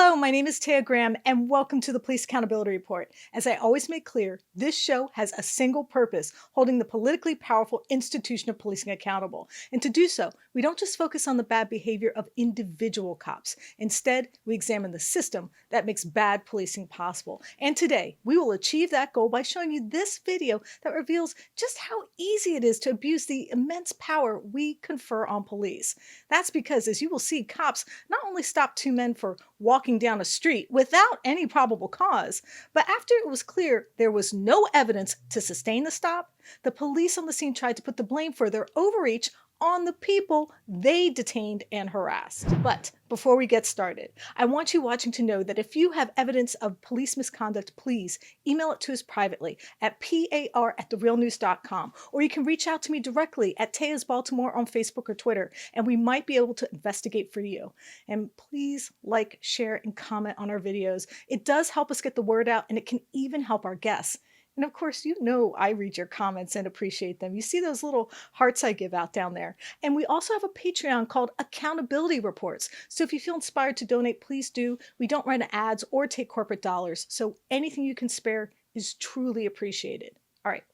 Hello, my name is Taya and welcome to the Police Accountability Report. As I always make clear, this show has a single purpose, holding the politically powerful institution of policing accountable. And to do so, we don't just focus on the bad behavior of individual cops. Instead, we examine the system that makes bad policing possible. And today, we will achieve that goal by showing you this video that reveals just how easy it is to abuse the immense power we confer on police. That's because, as you will see, cops not only stopped two men for walking down a street without any probable cause, but after it was clear there was no evidence to sustain the stop, the police on the scene tried to put the blame for their overreach on the people they detained and harassed. But before we get started, I want you watching to know that if you have evidence of police misconduct, please email it to us privately at par@therealnews.com, or you can reach out to me directly at Taya's Baltimore on Facebook or Twitter, and we might be able to investigate for you. And please like, share, and comment on our videos. It does help us get the word out, and it can even help our guests. And of course, you know I read your comments and appreciate them. You see those little hearts I give out down there. And we also have a Patreon called Accountability Reports. So if you feel inspired to donate, please do. We don't run ads or take corporate dollars, so anything you can spare is truly appreciated. All right,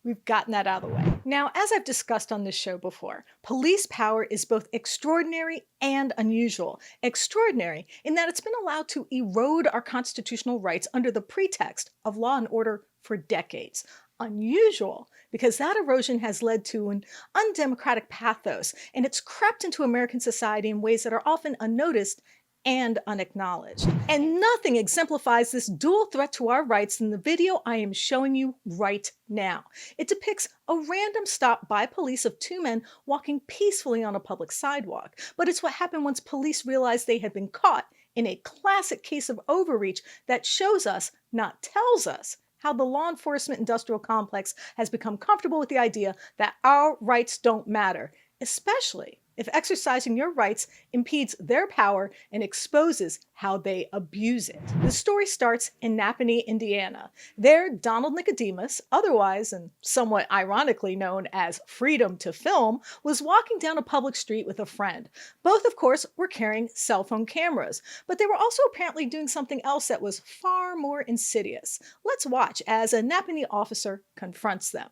we've gotten that out of the way. Now, as I've discussed on this show before, police power is both extraordinary and unusual. Extraordinary in that it's been allowed to erode our constitutional rights under the pretext of law and order for decades. Unusual because that erosion has led to an undemocratic pathos, and it's crept into American society in ways that are often unnoticed and unacknowledged. And nothing exemplifies this dual threat to our rights than the video I am showing you right now. It depicts a random stop by police of two men walking peacefully on a public sidewalk. But it's what happened once police realized they had been caught in a classic case of overreach that shows us, not tells us, how the law enforcement industrial complex has become comfortable with the idea that our rights don't matter, especially if exercising your rights impedes their power and exposes how they abuse it. The story starts in Napanee, Indiana. There, Donald Nicodemus, otherwise and somewhat ironically known as Freedom to Film, was walking down a public street with a friend. Both, of course, were carrying cell phone cameras, but they were also apparently doing something else that was far more insidious. Let's watch as a Napanee officer confronts them.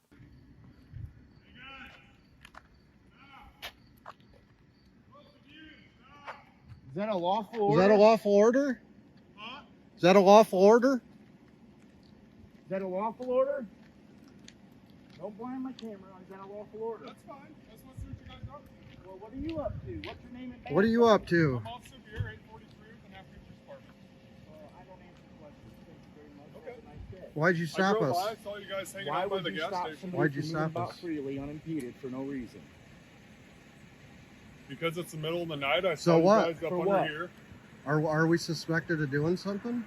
Is that a lawful order? Is that a lawful order? Huh? Is that a lawful order? Is that a lawful order? Don't blind my camera. Is that a lawful order? That's fine. That's what you guys are up to. Well, what are you up to? What's your name and badge? What are you up to? I'm Officer Beer, 843 with the Napa Police Department. I don't answer questions. Thank you very much. Okay. Have a nice day. Why'd you I stop drove us? by, saw you guys hanging Why out by would the you gas stop station. somebody Why'd you from moving stop about us? freely unimpeded for no reason? Because it's the middle of the night, I So saw what? you guys up For under what? here. Are we suspected of doing something?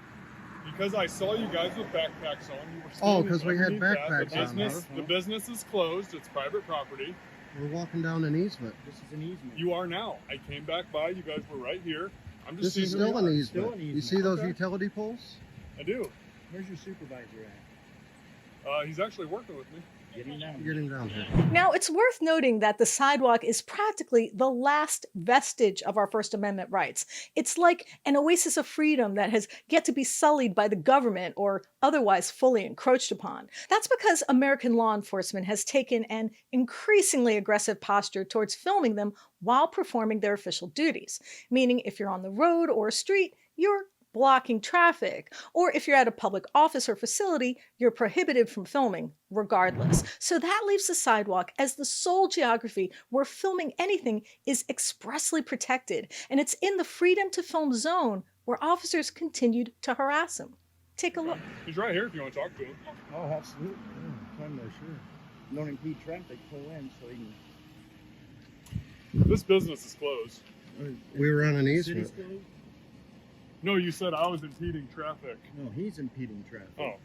Because I saw you guys with backpacks on. You were Oh, standing 'cause we had underneath that. backpacks the on, business, huh? The business is closed. It's private property. We're walking down an easement. This is an easement. You are now. I came back by. You guys were right here. I'm just This seeing is who still you an are. easement. Still an You easement. see those Okay. utility poles? I do. Where's your supervisor He's actually working with me. at? Get him down. Get him down here. Now, it's worth noting that the sidewalk is practically the last vestige of our First Amendment rights. It's like an oasis of freedom that has yet to be sullied by the government or otherwise fully encroached upon. That's because American law enforcement has taken an increasingly aggressive posture towards filming them while performing their official duties. Meaning, if you're on the road or a street, you're blocking traffic, or if you're at a public office or facility, you're prohibited from filming regardless. So that leaves the sidewalk as the sole geography where filming anything is expressly protected, and it's in the freedom to film zone where officers continued to harass him. Take a look. He's right here if you want to talk to him. Oh, absolutely. Yeah, time there, sure. Don't impede traffic. Pull in so you This business is closed. can. We were on an City's easement. closed? No, you said I was impeding traffic. No, he's impeding traffic. Oh.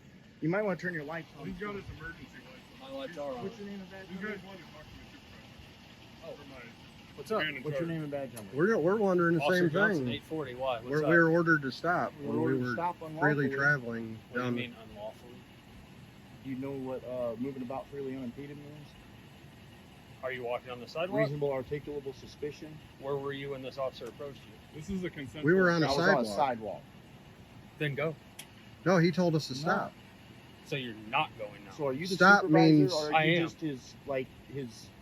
You might want to turn your lights on. He's got his emergency lights. My lights are on. What's your name and badge You number? guys wanted to talk to me supervisor. Oh. For my What's up? man in What's your charge. name and badge number? We're wondering the Officer same Johnson, thing. 840. Why? What's We up? were ordered to stop We're when we ordered to were stop freely unlawfully. traveling What do you down. mean unlawfully? Do you know what moving about freely unimpeded means? Are you walking on the sidewalk? Reasonable articulable suspicion. Where were you when this officer approached you? This is a consensual. We were on a I was on sidewalk. a sidewalk. Then go. No, he told us to No. stop. So you're not going now. So are you the Stop supervisor, means- or are I you am. just his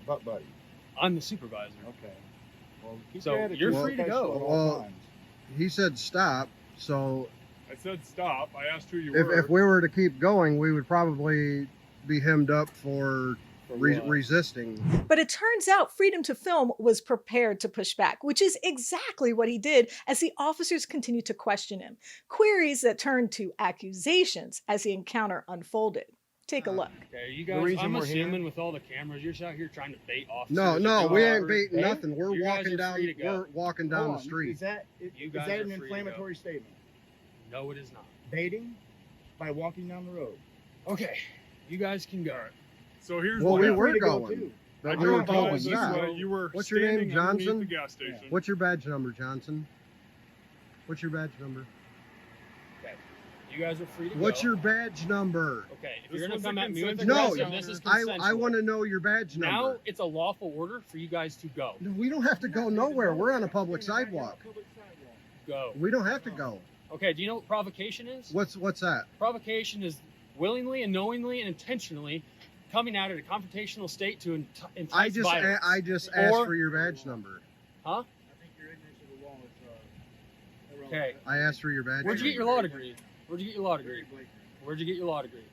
butt buddy? I'm the supervisor. Okay. Well, keep So your attitude you're free to professional go. at all Well, times. He said stop, so I said stop. I asked who you if were. we were to keep going, we would probably be hemmed up for For what? resisting. But it turns out Freedom to Film was prepared to push back, which is exactly what he did as the officers continued to question him. Queries that turned to accusations as the encounter unfolded. Take a look. Okay, you The guys. reason I'm we're here- assuming with all the cameras, you're just out here trying to bait officers. No, no, If we you ain't are- baiting Hey, nothing. We're you guys walking are down. free to go. We're walking down Hold the on. street. Is that You guys an are free to go. inflammatory statement? No, it is not. Baiting by walking down the road. Okay, you guys can go. All right. So here's Well, what we You're happened. were free to go, going. too. But I we were drove told by to this stop. way. You were What's your name, standing underneath Johnson? the gas station. What's your badge number, Johnson? What's your badge number? Okay, you guys are free to go. What's your badge number? Okay, if This you're gonna was a come at me with consensual No, aggressiveness, is I consensual. want to know your badge Now number. it's a lawful order for you guys to go. No, we don't have to go nowhere. We're on a public sidewalk. Go. We don't have to go. Okay, do you know what provocation is? What's that? Provocation is willingly and knowingly and intentionally coming out at a confrontational state to entice violence. I just asked Or- for your badge number. Huh? I think your ignorance of the law is Okay. I asked for your badge. Where'd you get your number. law degree? Where'd you get your law degree? Where'd you get your law degree?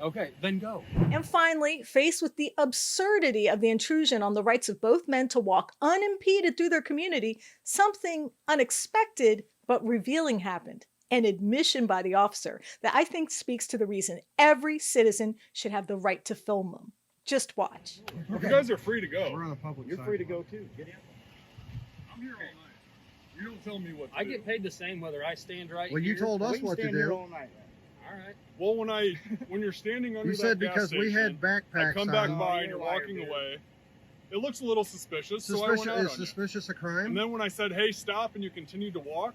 Okay, then go. And finally, faced with the absurdity of the intrusion on the rights of both men to walk unimpeded through their community, something unexpected but revealing happened. An admission by the officer that I think speaks to the reason every citizen should have the right to film them. Just watch. You guys are free to We're go. on a public You're sidewalk. free to go too. Get in. I'm here all night. You don't tell me what to I do. get paid the same whether I stand right Well, you here. told us We can what to stand here do. all night. All right. Well, when you're standing under You that said gas because we had station, backpacks I come back on. by Oh, and you're you're a liar, walking dude. away. It looks a little suspicious, so I went out Is on you. suspicious a And crime? then when I said, "Hey, stop," and you continued to walk,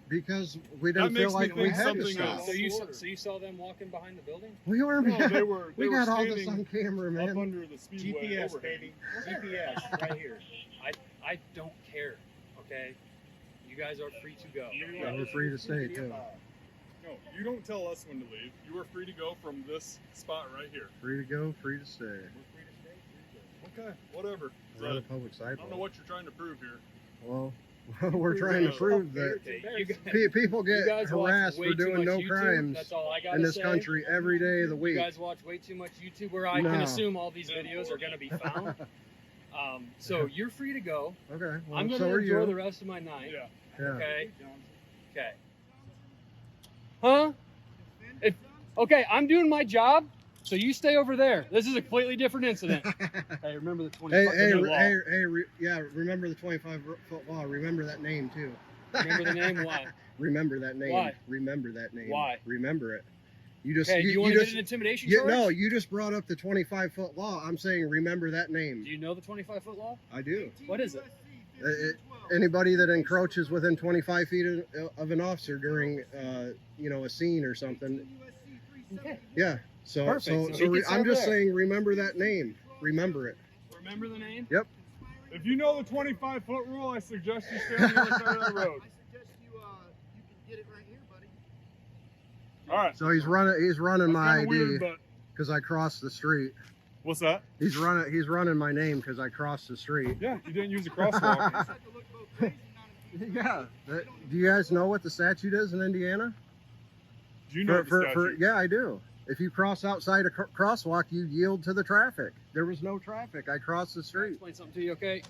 Because we That didn't feel makes me like we think had to something stop. else. So you saw them walking behind the building? We were. no, they were. They we were got all this standing on camera, up man. under the speedway GPS, overhang. baby. GPS, right here. I don't care. Okay, you guys are free to go. Yeah, we're free to stay too. No, you don't tell us when to leave. You are free to go from this spot right here. Free to go, free to stay. Okay, whatever. We're on a So, public I don't know sidewalk. what you're trying to prove here. Well, we're trying to prove that Okay, you guys, people you get guys watch harassed way for too doing much no YouTube. crimes That's all I gotta in this say. country every day of the You week. guys watch way too much YouTube where I can No. assume all these videos are going to be found. So you're free to go. Okay, well, I'm going so to are enjoy you. the rest of my night. Yeah. Yeah. Okay. Okay. Huh? Okay, I'm doing my job, so you stay over there. This is a completely different incident. Hey, remember the 20 Hey, fucking hey, new law. yeah, remember the 25-foot law. Remember that name, too. Remember the name? Why? Remember that name. Why? Remember that name. Why? Remember it. You just, Okay, do you want to get an intimidation charge? no, you just brought up the 25-foot law. I'm saying remember that name. Do you know the 25-foot law? I do. What is it? Anybody that encroaches within 25 feet of an officer during, a scene or something. Okay. Yeah. So, Perfect. so, So so it re- gets I'm over just there. saying, remember that name. Remember it. Remember the name? If you know the 25-foot rule, I suggest you stay on the other side of that road. I suggest you can get it right here, buddy. All right. So he's running That's my kinda weird, ID but because I crossed the street. what's that? He's running my name because I crossed the street. Yeah, you didn't use a crosswalk. Yeah. Do you guys know what the statute is in Indiana? Do you know the statute? Yeah, I do. If you cross outside a crosswalk, you yield to the traffic. There was no traffic. I crossed the Can I street. explain something to you, okay?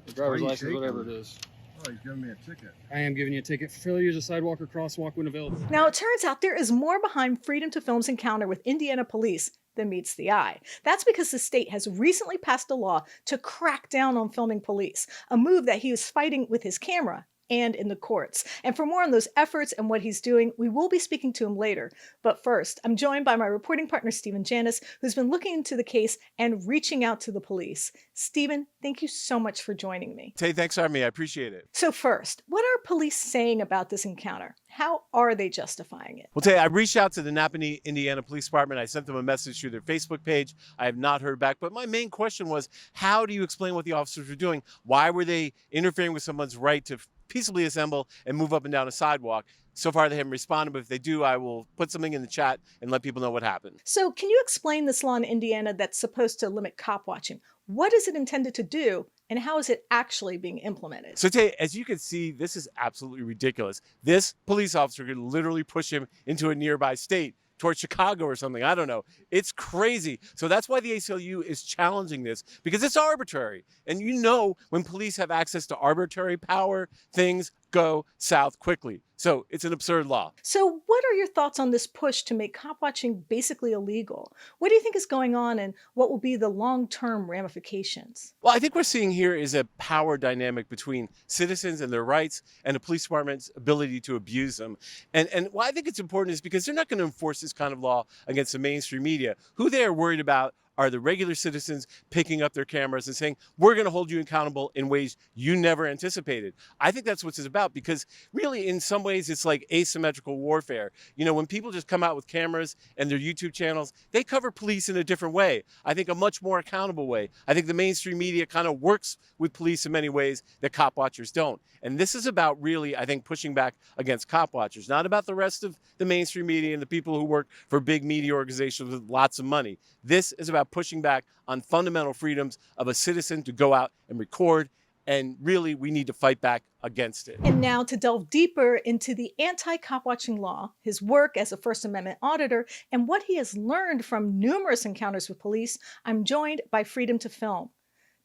The Why are driver's you license, shaking? whatever it is. Oh, he's giving me a ticket. I am giving you a ticket for failure to use a sidewalk or crosswalk when available. Now, it turns out there is more behind Freedom to Film's encounter with Indiana police than meets the eye. That's because the state has recently passed a law to crack down on filming police, a move that he is fighting with his camera and in the courts. And for more on those efforts and what he's doing, we will be speaking to him later. But first, I'm joined by my reporting partner, Janis, who's been looking into the case and reaching out to the police. Stephen, thank you so much for joining me. Tay, thanks for having me. I appreciate it. So first, what are police saying about this encounter? How are they justifying it? Well, Taya, I reached out to the Napa, Indiana Police Department. I sent them a message through their Facebook page. I have not heard back. But my main question was, how do you explain what the officers were doing? Why were they interfering with someone's right to peaceably assemble and move up and down a sidewalk? So far, they haven't responded, but if they do, I will put something in the chat and let people know what happened. So, can you explain this law in Indiana that's supposed to limit cop watching? What is it intended to do, and how is it actually being implemented? So, Taya, as you can see, this is absolutely ridiculous. This police officer could literally push him into a nearby state, towards Chicago or something. I don't know. It's crazy. So that's why the ACLU is challenging this, because it's arbitrary. And you know, when police have access to arbitrary power, things go south quickly. So it's an absurd law. So what are your thoughts on this push to make cop watching basically illegal? What do you think is going on, and what will be the long-term ramifications? Well, I think we're seeing here is a power dynamic between citizens and their rights and the police department's ability to abuse them. And why I think it's important is because they're not going to enforce this kind of law against the mainstream media. Who they are worried about are the regular citizens picking up their cameras and saying, we're going to hold you accountable in ways you never anticipated. I think that's what it's about, because really in some ways it's like asymmetrical warfare. You know, when people just come out with cameras and their YouTube channels, they cover police in a different way. I think a much more accountable way. I think the mainstream media kind of works with police in many ways that cop watchers don't. And this is about really, I think, pushing back against cop watchers, not about the rest of the mainstream media and the people who work for big media organizations with lots of money. This is about pushing back on fundamental freedoms of a citizen to go out and record. And really, we need to fight back against it. And now to delve deeper into the anti-cop watching law, his work as a First Amendment auditor, and what he has learned from numerous encounters with police, I'm joined by Freedom to Film.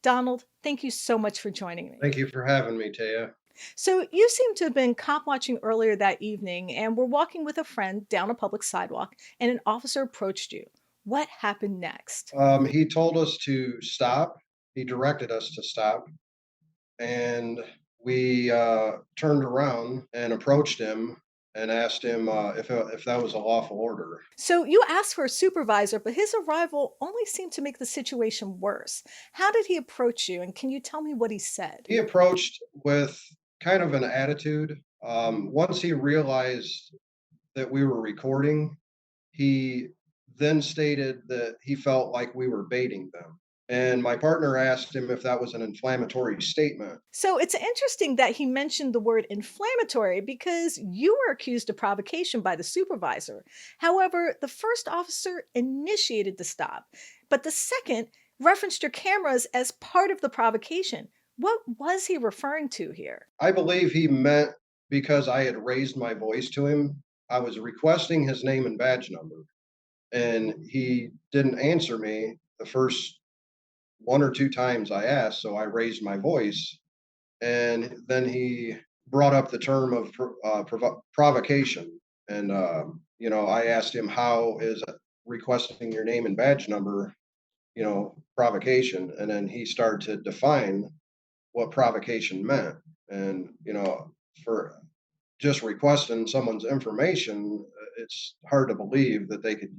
Donald, thank you so much for joining me. Thank you for having me, Taya. So you seem to have been cop watching earlier that evening and were walking with a friend down a public sidewalk, and an officer approached you. What happened next? He told us to stop. He directed us to stop. And we turned around and approached him and asked him if that was a lawful order. So you asked for a supervisor, but his arrival only seemed to make the situation worse. How did he approach you, and can you tell me what he said? He approached with kind of an attitude. Once he realized that we were recording, he then stated that he felt like we were baiting them. And my partner asked him if that was an inflammatory statement. So it's interesting that he mentioned the word inflammatory, because you were accused of provocation by the supervisor. However, the first officer initiated the stop, but the second referenced your cameras as part of the provocation. What was he referring to here? I believe he meant because I had raised my voice to him. I was requesting his name and badge number, and he didn't answer me the first one or two times I asked, so I raised my voice, and then he brought up the term of provocation, and I asked him, how is requesting your name and badge number, provocation, and then he started to define what provocation meant, and for just requesting someone's information, it's hard to believe that they could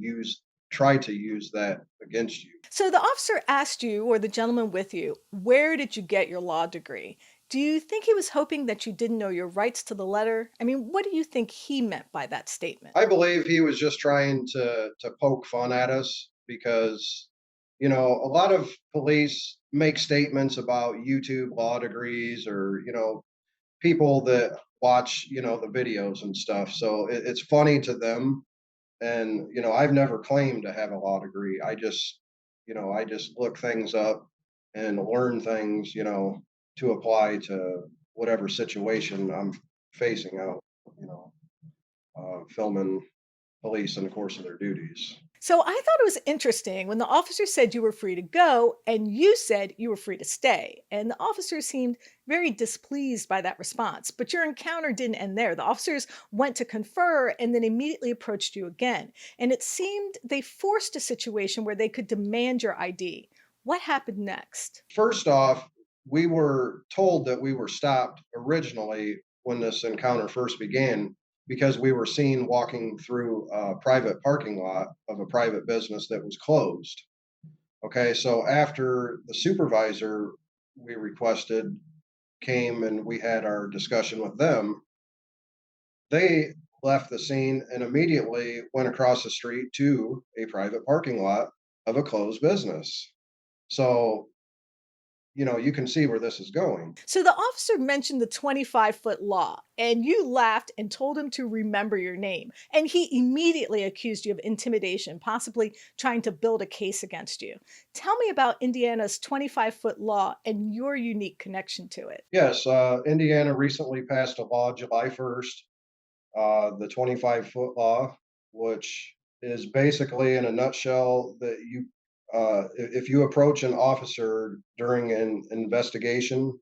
try to use that against you. So the officer asked you, or the gentleman with you, where did you get your law degree? Do you think he was hoping that you didn't know your rights to the letter? I mean, what do you think he meant by that statement? I believe he was just trying to poke fun at us, because a lot of police make statements about YouTube law degrees, or people that watch the videos and stuff. So it's funny to them. And I've never claimed to have a law degree. I just look things up and learn things to apply to whatever situation I'm facing out filming police in the course of their duties. So I thought it was interesting when the officer said you were free to go and you said you were free to stay. And the officer seemed very displeased by that response. But your encounter didn't end there. The officers went to confer and then immediately approached you again. And it seemed they forced a situation where they could demand your ID. What happened next? First off, we were told that we were stopped originally when this encounter first began, because we were seen walking through a private parking lot of a private business that was closed. Okay, so after the supervisor we requested came and we had our discussion with them, They left the scene and immediately went across the street to a private parking lot of a closed business. So, you can see where this is going. So the officer mentioned the 25-foot law, and you laughed and told him to remember your name. And he immediately accused you of intimidation, possibly trying to build a case against you. Tell me about Indiana's 25-foot law and your unique connection to it. Yes, Indiana recently passed a law July 1st, the 25-foot law, which is basically, in a nutshell, that if you approach an officer during an investigation,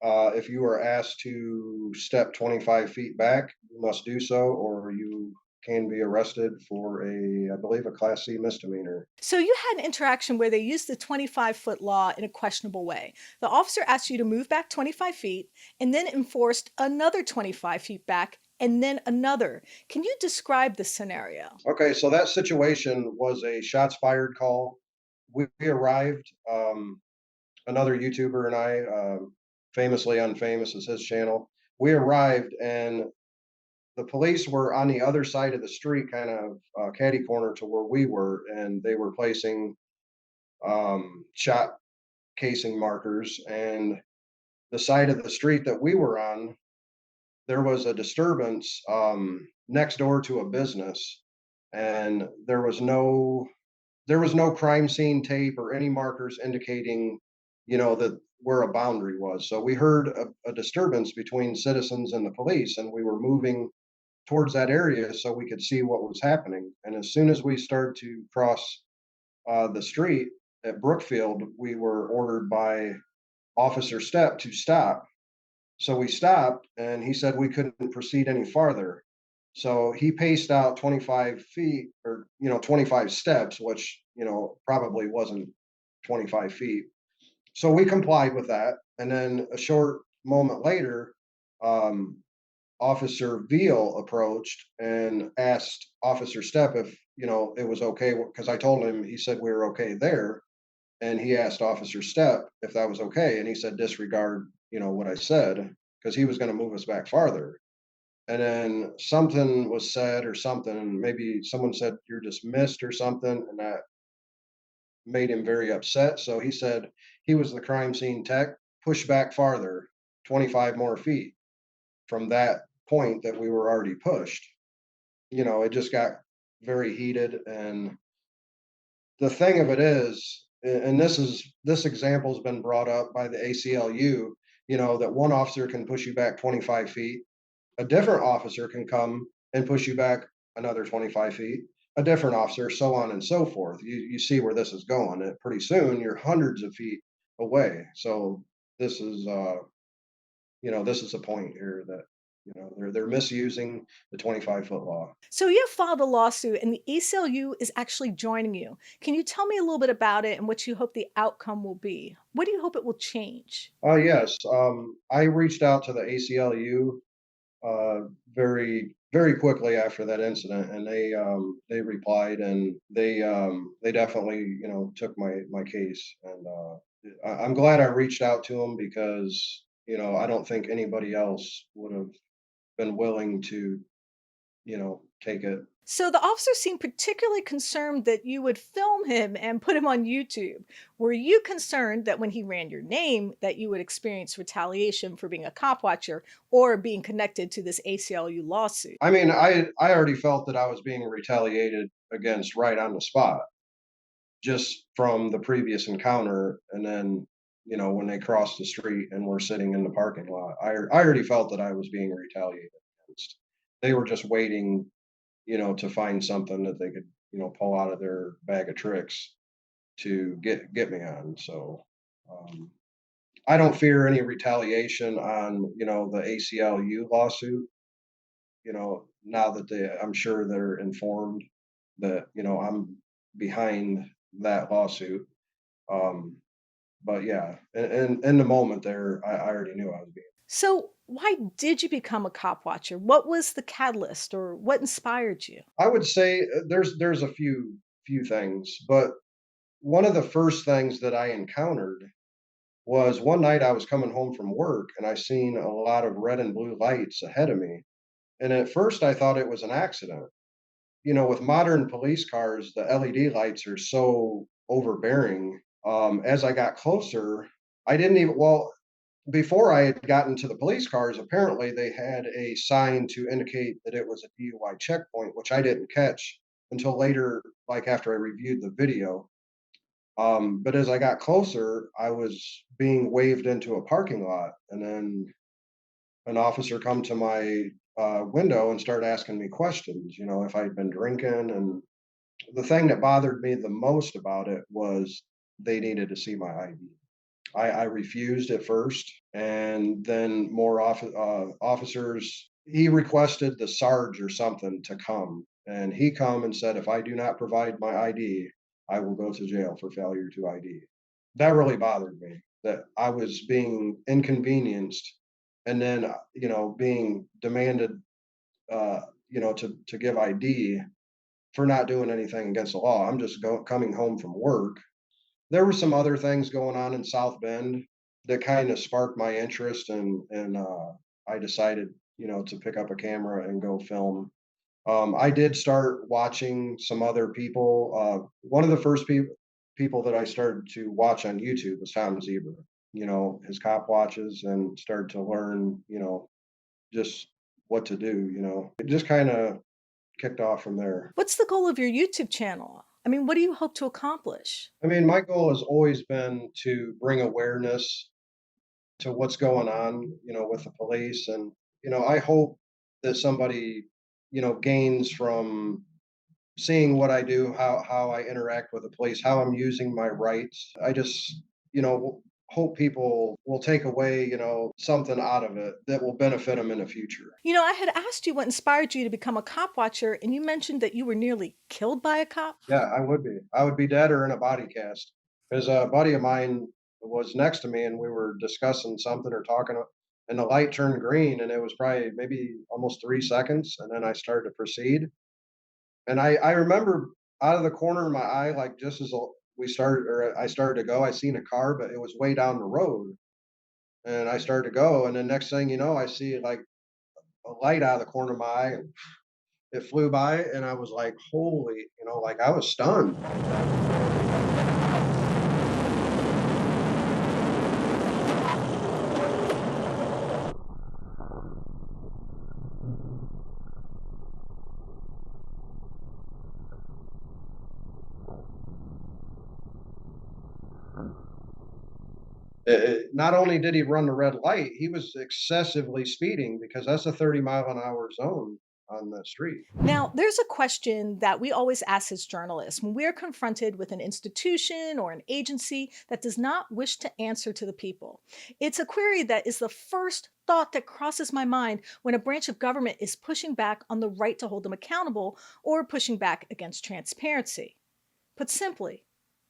if you are asked to step 25 feet back, you must do so, or you can be arrested for I believe, a Class C misdemeanor. So you had an interaction where they used the 25-foot law in a questionable way. The officer asked you to move back 25 feet and then enforced another 25 feet back and then another. Can you describe the scenario? Okay, so that situation was a shots fired call. We arrived, another YouTuber and I, famously unfamous is his channel. We arrived and the police were on the other side of the street, kind of catty corner to where we were, and they were placing shot casing markers. And the side of the street that we were on, there was a disturbance next door to a business, and there was no crime scene tape or any markers indicating, that where a boundary was. So we heard a disturbance between citizens and the police, and we were moving towards that area so we could see what was happening. And as soon as we started to cross the street at Brookfield, we were ordered by Officer Stepp to stop. So we stopped, and he said we couldn't proceed any farther. So he paced out 25 feet, or 25 steps, which probably wasn't 25 feet. So we complied with that, and then a short moment later, um, Officer Veal approached and asked Officer Stepp if it was okay, because I told him, he said we were okay there, and he asked Officer Stepp if that was okay, and he said disregard what I said, because he was going to move us back farther. And then something was said, or something, maybe someone said you're dismissed or something, and that made him very upset. So he said he was the crime scene tech, push back farther 25 more feet from that point that we were already pushed. It just got very heated. And the thing of it is, and this example's been brought up by the ACLU, that one officer can push you back 25 feet, a different officer can come and push you back another 25 feet, a different officer, so on and so forth. You see where this is going, and pretty soon you're hundreds of feet away. So this is this is a point here that they're misusing the 25-foot law. So you have filed a lawsuit, and the ACLU is actually joining you. Can you tell me a little bit about it and what you hope the outcome will be? What do you hope it will change? Yes, I reached out to the ACLU very very quickly after that incident, and they replied, and they definitely took my case. And I'm glad I reached out to them, because I don't think anybody else would have been willing to take it. So the officer seemed particularly concerned that you would film him and put him on YouTube. Were you concerned that when he ran your name that you would experience retaliation for being a cop watcher or being connected to this ACLU lawsuit? I mean, I already felt that I was being retaliated against right on the spot, just from the previous encounter. And then when they crossed the street and were sitting in the parking lot, I already felt that I was being retaliated against. They were just waiting to find something that they could pull out of their bag of tricks to get me on. So um, I don't fear any retaliation on the ACLU lawsuit. Now that I'm sure they're informed that I'm behind that lawsuit. Um, but yeah, and in the moment there, I already knew I was being. So why did you become a cop watcher? What was the catalyst or what inspired you? I would say there's a few things, but one of the first things that I encountered was one night I was coming home from work, and I seen a lot of red and blue lights ahead of me. And at first I thought it was an accident. You know, with modern police cars, the LED lights are so overbearing. As I got closer, I didn't even, well, before I had gotten to the police cars, apparently they had a sign to indicate that it was a DUI checkpoint, which I didn't catch until later, like after I reviewed the video. But as I got closer, I was being waved into a parking lot, and then an officer come to my window and started asking me questions, you know, if I'd been drinking. And the thing that bothered me the most about it was they needed to see my ID. I refused at first, and then more officers. He requested the sarge or something to come, and he come and said, "If I do not provide my ID, I will go to jail for failure to ID." That really bothered me. That I was being inconvenienced, and then you know being demanded, you know, to give ID for not doing anything against the law. I'm just coming home from work. There were some other things going on in South Bend that kind of sparked my interest, and I decided, you know, to pick up a camera and go film. I did start watching some other people. One of the first people that I started to watch on YouTube was Tom Zebra. You know, his cop watches, and started to learn, you know, just what to do. You know, it just kind of kicked off from there. What's the goal of your YouTube channel? I mean, what do you hope to accomplish? I mean, my goal has always been to bring awareness to what's going on, you know, with the police. And, you know, I hope that somebody, you know, gains from seeing what I do, how I interact with the police, how I'm using my rights. I just, you know, hope people will take away, you know, something out of it that will benefit them in the future. You know, I had asked you what inspired you to become a cop watcher, and you mentioned that you were nearly killed by a cop. Yeah, I would be. I would be dead or in a body cast. Because a buddy of mine was next to me, and we were discussing something or talking, and the light turned green, and it was probably maybe almost 3 seconds, and then I started to proceed. And I remember out of the corner of my eye, like just as we started, or I started to go, I seen a car, but it was way down the road, and I started to go, and then next thing you know, I see like a light out of the corner of my eye, and it flew by, and I was like, "Holy!" You know, like I was stunned. Not only did he run the red light, he was excessively speeding because that's a 30-mile-an-hour zone on the street. Now, there's a question that we always ask as journalists when we're confronted with an institution or an agency that does not wish to answer to the people. It's a query that is the first thought that crosses my mind when a branch of government is pushing back on the right to hold them accountable or pushing back against transparency. Put simply,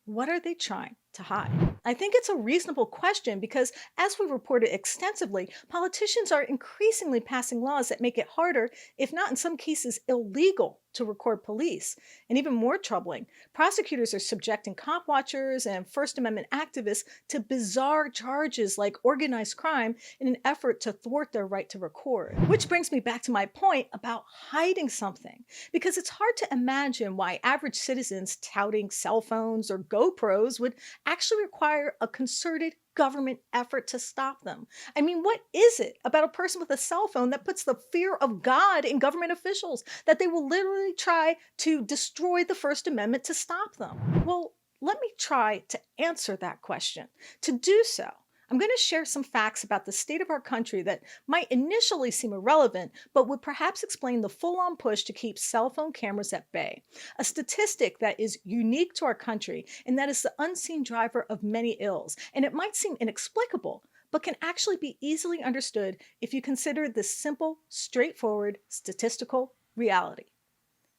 what are they trying to hide? I think it's a reasonable question because, as we reported extensively, politicians are increasingly passing laws that make it harder, if not in some cases illegal, to record police. And even more troubling, prosecutors are subjecting cop watchers and First Amendment activists to bizarre charges like organized crime in an effort to thwart their right to record. Which brings me back to my point about hiding something, because it's hard to imagine why average citizens touting cell phones or GoPros would actually require a concerted government effort to stop them. I mean, what is it about a person with a cell phone that puts the fear of God in government officials that they will literally try to destroy the First Amendment to stop them? Well, let me try to answer that question. To do so, I'm going to share some facts about the state of our country that might initially seem irrelevant, but would perhaps explain the full-on push to keep cell phone cameras at bay. A statistic that is unique to our country, and that is the unseen driver of many ills. And it might seem inexplicable, but can actually be easily understood if you consider this simple, straightforward, statistical reality.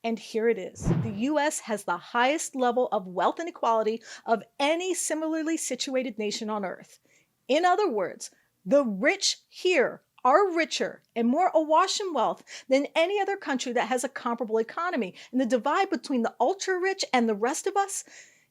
And here it is. The US has the highest level of wealth inequality of any similarly situated nation on earth. In other words, the rich here are richer and more awash in wealth than any other country that has a comparable economy. And the divide between the ultra-rich and the rest of us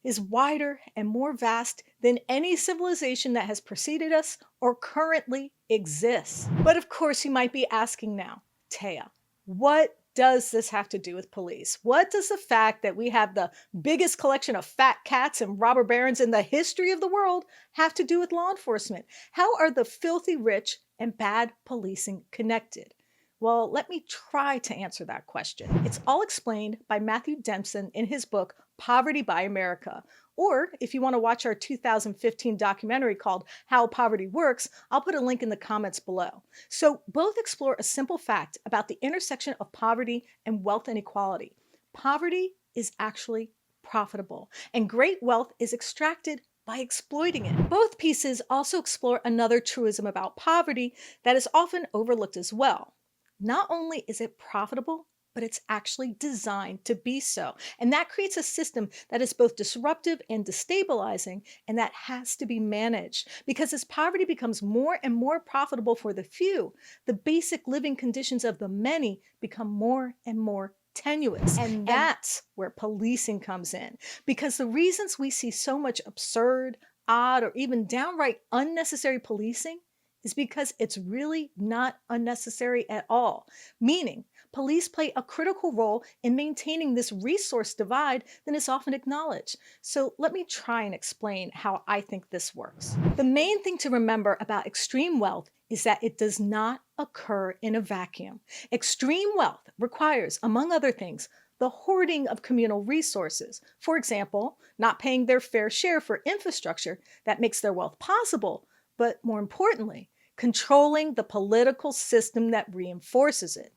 is wider and more vast than any civilization that has preceded us or currently exists. But of course, you might be asking now, Taya, What does this have to do with police? What does the fact that we have the biggest collection of fat cats and robber barons in the history of the world have to do with law enforcement? How are the filthy rich and bad policing connected? Well, let me try to answer that question. It's all explained by Matthew Dempson in his book, Poverty by America. Or if you want to watch our 2015 documentary called How Poverty Works, I'll put a link in the comments below. So both explore a simple fact about the intersection of poverty and wealth inequality. Poverty is actually profitable, and great wealth is extracted by exploiting it. Both pieces also explore another truism about poverty that is often overlooked as well. Not only is it profitable, but it's actually designed to be so. And that creates a system that is both disruptive and destabilizing, and that has to be managed. Because as poverty becomes more and more profitable for the few, the basic living conditions of the many become more and more tenuous. And that's where policing comes in. Because the reasons we see so much absurd, odd, or even downright unnecessary policing is because it's really not unnecessary at all. Meaning, police play a critical role in maintaining this resource divide that is often acknowledged. So let me try and explain how I think this works. The main thing to remember about extreme wealth is that it does not occur in a vacuum. Extreme wealth requires, among other things, the hoarding of communal resources. For example, not paying their fair share for infrastructure that makes their wealth possible, but more importantly, controlling the political system that reinforces it.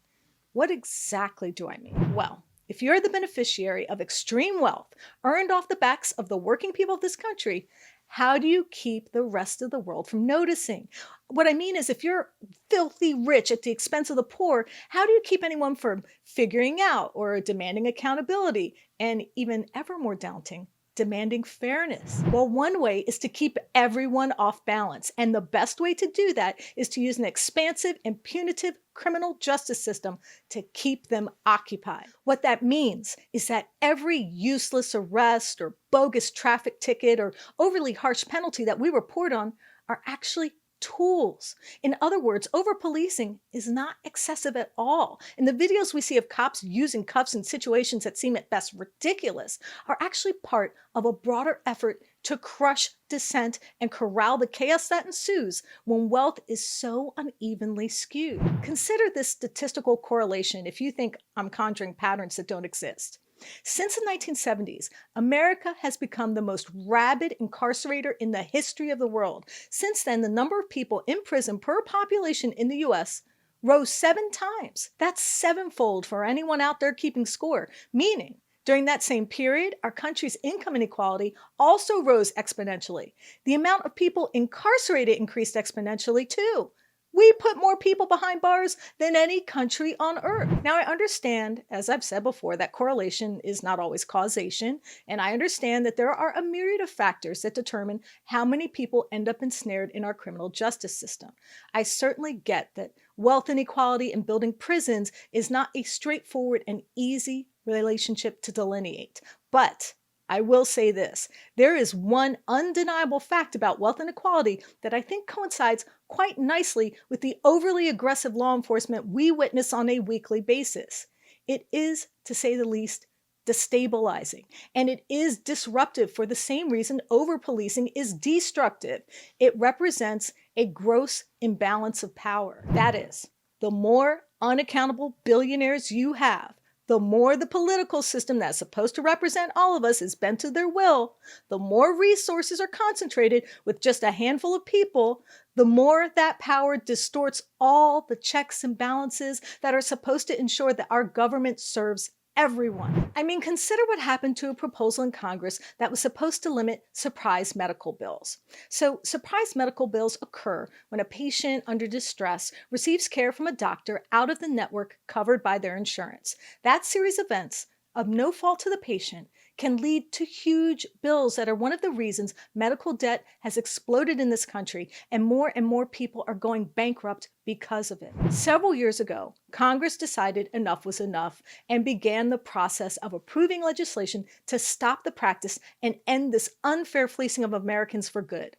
What exactly do I mean? Well, if you're the beneficiary of extreme wealth earned off the backs of the working people of this country, how do you keep the rest of the world from noticing? What I mean is, if you're filthy rich at the expense of the poor, how do you keep anyone from figuring out or demanding accountability? And even ever more daunting, demanding fairness? Well, one way is to keep everyone off balance. And the best way to do that is to use an expansive and punitive criminal justice system to keep them occupied. What that means is that every useless arrest or bogus traffic ticket or overly harsh penalty that we report on are actually tools. In other words, over-policing is not excessive at all. And the videos we see of cops using cuffs in situations that seem at best ridiculous are actually part of a broader effort to crush dissent and corral the chaos that ensues when wealth is so unevenly skewed. Consider this statistical correlation if you think I'm conjuring patterns that don't exist. Since the 1970s, America has become the most rabid incarcerator in the history of the world. Since then, the number of people in prison per population in the US rose 7 times. That's 7-fold for anyone out there keeping score, meaning during that same period, our country's income inequality also rose exponentially. The amount of people incarcerated increased exponentially too. We put more people behind bars than any country on earth. Now, I understand, as I've said before, that correlation is not always causation, and I understand that there are a myriad of factors that determine how many people end up ensnared in our criminal justice system. I certainly get that wealth inequality and building prisons is not a straightforward and easy relationship to delineate, but I will say this: there is one undeniable fact about wealth inequality that I think coincides quite nicely with the overly aggressive law enforcement we witness on a weekly basis. It is, to say the least, destabilizing, and it is disruptive for the same reason over-policing is destructive. It represents a gross imbalance of power. That is, the more unaccountable billionaires you have, the more the political system that's supposed to represent all of us is bent to their will, the more resources are concentrated with just a handful of people, the more that power distorts all the checks and balances that are supposed to ensure that our government serves everyone. I mean, consider what happened to a proposal in Congress that was supposed to limit surprise medical bills. So, surprise medical bills occur when a patient under distress receives care from a doctor out of the network covered by their insurance. That series of events, of no fault to the patient, can lead to huge bills that are one of the reasons medical debt has exploded in this country, and more people are going bankrupt because of it. Several years ago, Congress decided enough was enough and began the process of approving legislation to stop the practice and end this unfair fleecing of Americans for good.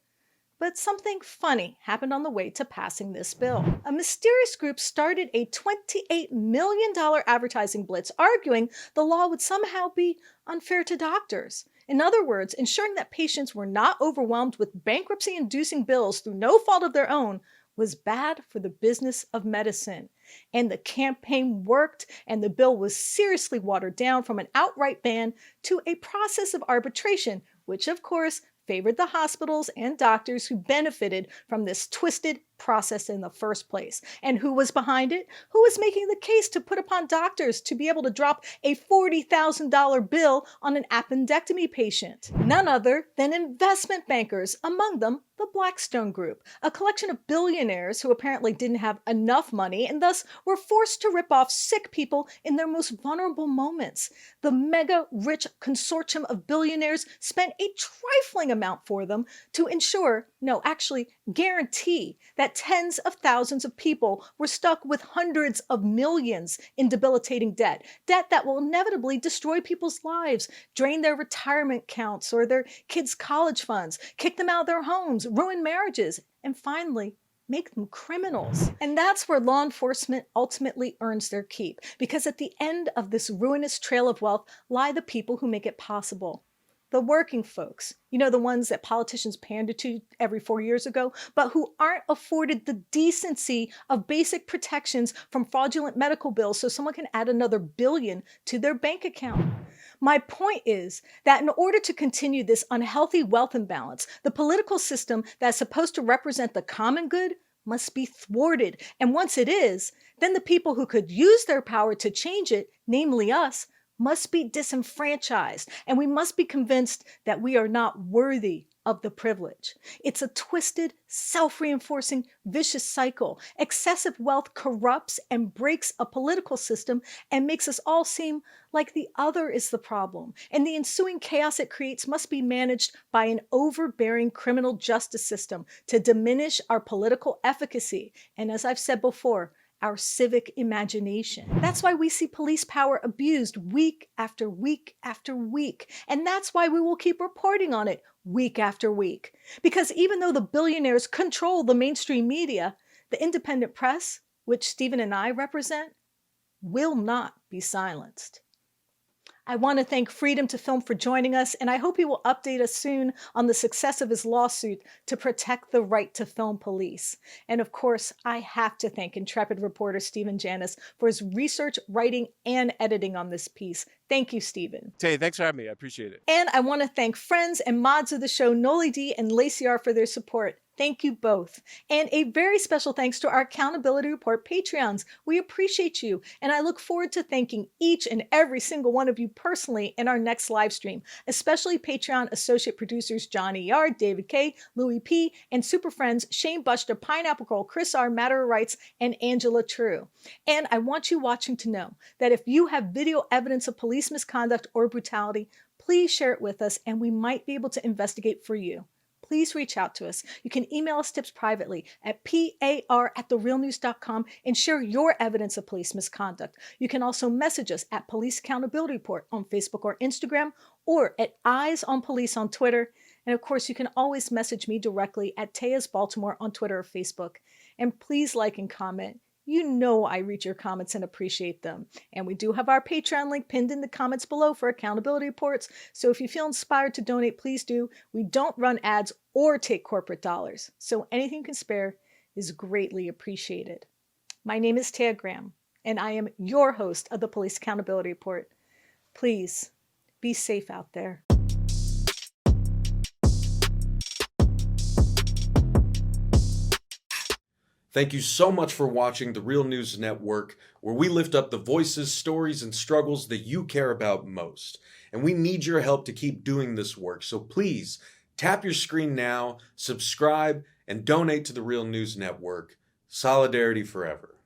But something funny happened on the way to passing this bill. A mysterious group started a $28 million advertising blitz arguing the law would somehow be unfair to doctors. In other words, ensuring that patients were not overwhelmed with bankruptcy-inducing bills through no fault of their own was bad for the business of medicine. And the campaign worked, and the bill was seriously watered down from an outright ban to a process of arbitration, which of course favored the hospitals and doctors who benefited from this twisted process in the first place. And who was behind it? Who was making the case to put upon doctors to be able to drop a $40,000 bill on an appendectomy patient? None other than investment bankers, among them the Blackstone Group, a collection of billionaires who apparently didn't have enough money and thus were forced to rip off sick people in their most vulnerable moments. The mega-rich consortium of billionaires spent a trifling amount for them to ensure, no, actually guarantee, that tens of thousands of people were stuck with hundreds of millions in debilitating debt that will inevitably destroy people's lives, drain their retirement accounts or their kids' college funds, kick them out of their homes, ruin marriages, and finally, make them criminals. And that's where law enforcement ultimately earns their keep, because at the end of this ruinous trail of wealth lie the people who make it possible. The working folks, you know, the ones that politicians pander to every 4 years ago, but who aren't afforded the decency of basic protections from fraudulent medical bills so someone can add another billion to their bank account. My point is that in order to continue this unhealthy wealth imbalance, the political system that's supposed to represent the common good must be thwarted. And once it is, then the people who could use their power to change it, namely us, must be disenfranchised, and we must be convinced that we are not worthy of the privilege. It's a twisted, self-reinforcing, vicious cycle. Excessive wealth corrupts and breaks a political system and makes us all seem like the other is the problem. And the ensuing chaos it creates must be managed by an overbearing criminal justice system to diminish our political efficacy. And as I've said before, our civic imagination. That's why we see police power abused week after week after week. And that's why we will keep reporting on it week after week. Because even though the billionaires control the mainstream media, the independent press, which Stephen and I represent, will not be silenced. I want to thank Freedom to Film for joining us, and I hope he will update us soon on the success of his lawsuit to protect the right to film police. And of course, I have to thank intrepid reporter Stephen Janis for his research, writing, and editing on this piece. Thank you, Stephen. Taya, thanks for having me. I appreciate it. And I want to thank friends and mods of the show, Noli D and Lacey R, for their support. Thank you both. And a very special thanks to our Accountability Report Patreons. We appreciate you, and I look forward to thanking each and every single one of you personally in our next live stream, especially Patreon associate producers John E.R., David K., Louis P., and super friends Shane Buster, Pineapple Girl, Chris R., Matter of Rights, and Angela True. And I want you watching to know that if you have video evidence of police misconduct or brutality, please share it with us, and we might be able to investigate for you. Please reach out to us. You can email us tips privately at par@therealnews.com and share your evidence of police misconduct. You can also message us at Police Accountability Report on Facebook or Instagram, or at Eyes on Police on Twitter. And of course, you can always message me directly at Taya's Baltimore on Twitter or Facebook. And please like and comment. You know I read your comments and appreciate them. And we do have our Patreon link pinned in the comments below for accountability reports. So if you feel inspired to donate, please do. We don't run ads or take corporate dollars. So anything you can spare is greatly appreciated. My name is Taya Graham, and I am your host of the Police Accountability Report. Please be safe out there. Thank you so much for watching The Real News Network, where we lift up the voices, stories, and struggles that you care about most. And we need your help to keep doing this work, so please tap your screen now, subscribe, and donate to The Real News Network. Solidarity forever.